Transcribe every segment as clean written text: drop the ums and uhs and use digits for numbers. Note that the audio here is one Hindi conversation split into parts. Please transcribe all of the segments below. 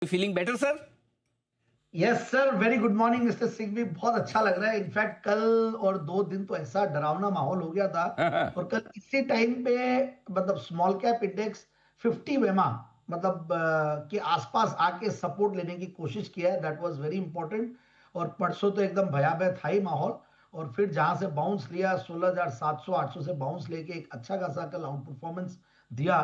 Feeling better sir? Yes sir, very good morning mister Singh भी। बहुत अच्छा लग रहा है। इनफैक्ट कल और 2 दिन तो ऐसा डरावना माहौल हो गया था। और कल इसी टाइम पे मतलब स्मॉल कैप इंडेक्स 50 वेमा मतलब के आसपास आके सपोर्ट लेने की कोशिश किया है। That was very important. और परसों तो एकदम भयावह था ही माहौल। और फिर जहां से बाउंस लिया 16,700 800 से बाउंस लेके एक अच्छा खासा कल आउट परफॉर्मेंस दिया।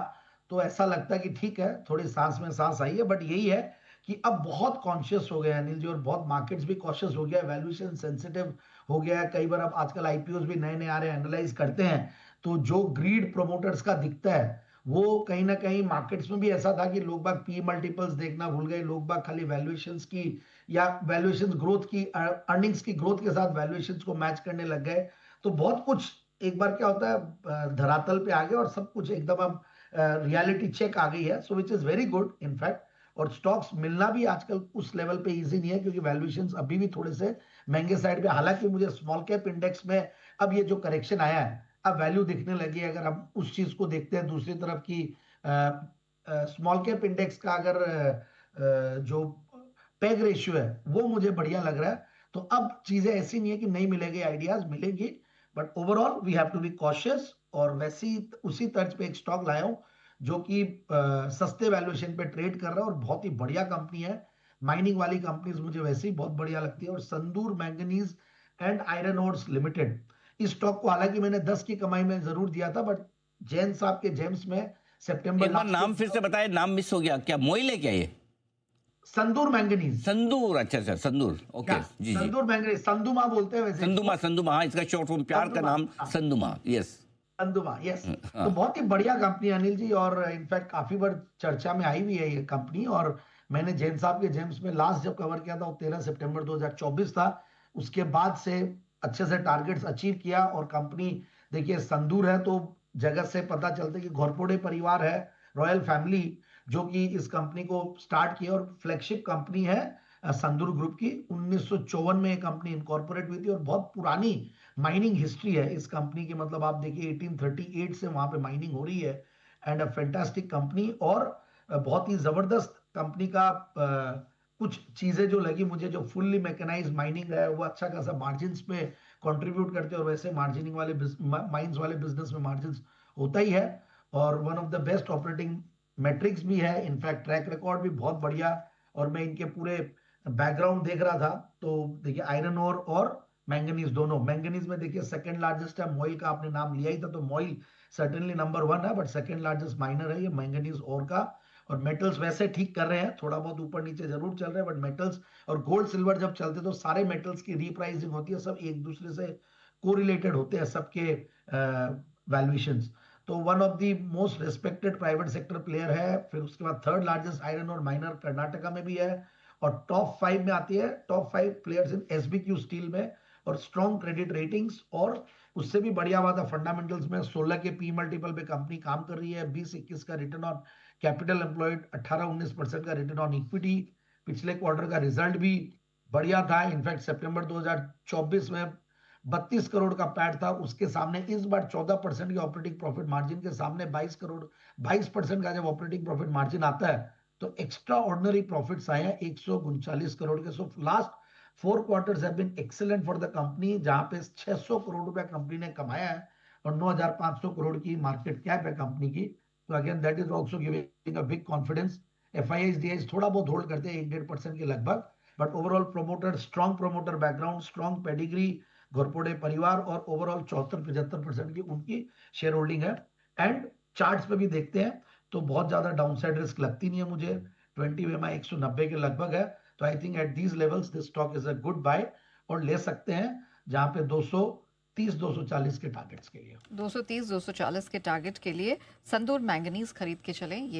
तो ऐसा लगता है कि ठीक है, थोड़ी सांस में सांस आई है। बट यही है कि अब बहुत कॉन्शियस हो गए हैं अनिल जी, और बहुत मार्केट्स भी कॉशियस हो गया है, वैल्यूएशन सेंसिटिव हो गया है। कई बार अब आजकल आईपीओस भी नए नए आ रहे हैं, एनालाइज करते हैं तो जो ग्रीड प्रोमोटर्स का दिखता है वो कहीं ना कहीं मार्केट्स में भी ऐसा था कि लोग बाग पी मल्टीपल्स देखना भूल गए। लोग बाग खाली वैल्यूएशंस की या वैल्यूएशन ग्रोथ की, अर्निंग्स की ग्रोथ के साथ वैल्यूएशंस को मैच करने लग गए। तो बहुत कुछ एक बार क्या होता है, धरातल पे आ गया और सब कुछ एकदम अब रियलिटी चेक आ गई है। So which is very good in fact. और स्टॉक्स मिलना भी आजकल उस लेवल पे इजी नहीं है, क्योंकि वैल्यूएशंस अभी भी थोड़े से महंगे साइड पे। हालांकि मुझे स्मॉल कैप इंडेक्स में अब ये जो करेक्शन आया है, अब वैल्यू दिखने लगी है। अगर हम उस चीज को देखते हैं दूसरी तरफ की, स्मॉल कैप इंडेक्स का अगर जो पेग रेशियो है वो मुझे बढ़िया लग रहा है। तो अब चीजें ऐसी नहीं है कि नहीं मिलेगी, आइडियाज मिलेंगी। But overall we have to be cautious. और वैसी उसी तर्ज पे एक स्टॉक लाया हूं जो कि सस्ते वैल्यूएशन पे ट्रेड कर रहा है और बहुत ही बढ़िया कंपनी है। माइनिंग वाली कंपनीज मुझे वैसे ही बहुत बढ़िया लगती है। और Sandur manganese and iron ores limited, इस स्टॉक को हालांकि मैंने 10 की कमाई में जरूर दिया था, बट जैन साहब के जेम्स में सितंबर एक बार लास्ट नाम फिर से ईयर। बताए, नाम मिस हो गया क्या? मोइल है क्या ये? संदूर मैंगनीज। संदूर, अच्छा अच्छा, संदूर, या ओके, जी जी। संदूर मैंगनीज, संदूमा बोलते हैं वैसे संदुमा, इसको। संदुमा, हाँ, इसका शॉर्ट फॉर्म प्यार का संदूमा, नाम हाँ, संदुमा, यस। संदूमा, यस। तो हाँ। बहुत ही बढ़िया कंपनी है अनिल जी, और इनफैक्ट काफी बार चर्चा में आई हुई है ये कंपनी। और मैंने जैन साहब के जेम्स में लास्ट जब कवर किया था वो 13 सितंबर 2024 था। उसके बाद से अच्छे से टारगेट्स अचीव किया। और कंपनी देखिए, संदूर है तो जगत से पता चलता है कि घोरपड़े परिवार है, रॉयल फैमिली, जो कि इस कंपनी को स्टार्ट किया। और फ्लैगशिप कंपनी है संदूर ग्रुप की। 1954 में ये कंपनी इनकॉर्पोरेट हुई थी और बहुत पुरानी माइनिंग हिस्ट्री है इस कंपनी की। मतलब आप देखिए 1838 से वहां पे माइनिंग हो रही है। And a fantastic company. और बहुत ही जबरदस्त कंपनी का कुछ चीजें जो लगी मुझे, जो फुल्ली मैकेनाइज माइनिंग है वो अच्छा खासा मार्जिन पे कंट्रीब्यूट करते हैं। और वैसे मार्जिनिंग वाले माइंस वाले बिजनेस में मार्जिन होता ही है। और one of the best operating matrix भी है, इनफैक्ट ट्रैक रिकॉर्ड भी बहुत बढ़िया। और मैं इनके पूरे बैकग्राउंड देख रहा था तो देखिए, आयरन ओर और मैंगनीज दोनों। मैंगनीज में देखिए सेकंड लार्जेस्ट है, मोइल का आपने नाम लिया ही था तो मोइल सर्टेनली नंबर 1 है, बट सेकंड लार्जेस्ट माइनर है ये मैंगनीज ओर का। और मेटल्स वैसे ठीक कर रहे हैं, थोड़ा बहुत ऊपर नीचे जरूर चल रहे हैं, बट मेटल्स और गोल्ड सिल्वर जब चलते तो सारे मेटल्स की रीप्राइसिंग होती है, सब एक दूसरे से कोरिलेटेड होते हैं सबके वैल्यूएशंस। तो one of the most respected private sector player है। फिर उसके बाद थर्ड लार्जेस्ट आयरन और माइनर कर्नाटका में भी है। और टॉप 5 में आती है, टॉप 5 प्लेयर्स इन एसबीक्यू स्टील में। और स्ट्रॉन्ग क्रेडिट रेटिंग्स। और उससे भी बढ़िया बात है फंडामेंटल्स में 16 के पी मल्टीपल पे कंपनी काम कर रही है। 20-21 का रिटर्न ऑन कैपिटल एम्प्लॉयड, 18-19% का रिटर्न ऑन इक्विटी। पिछले क्वार्टर का रिजल्ट भी बढ़िया था। इनफैक्ट सितंबर 2024 में 32 करोड़ का पैट था, उसके सामने इस बार 14% के ऑपरेटिंग प्रॉफिट मार्जिन के सामने 22% का जब ऑपरेटिंग प्रॉफिट मार्जिन आता है तो एक्स्ट्रा ऑर्डिनरी प्रॉफिट्स आए हैं 139 करोड़ के। So last 4 quarters have been excellent for the company, जहां पे 600 करोड़ रुपया कंपनी ने कमाया है। और 9,500 करोड़ की मार्केट कैप है कंपनी की। तो again that is also giving a big confidence. FIIs DIs थोड़ा बहुत होल्ड करते हैं 1-1.5% के लगभग। But overall promoter, strong promoter background, strong pedigree, Ghorpade परिवार, और ओवरऑल 74-75% की उनकी शेयर होल्डिंग है। एंड चार्ट्स पे भी देखते हैं तो बहुत ज्यादा डाउनसाइड रिस्क लगती नहीं है मुझे। 20 में 190 के लगभग है। तो I think at these levels this stock is a good buy, और ले सकते हैं जहां पे 230-240 के टारगेट्स के लिए। 230-240 के टारगेट के लिए संदूर मैंगनीज खरीद के चलें। ये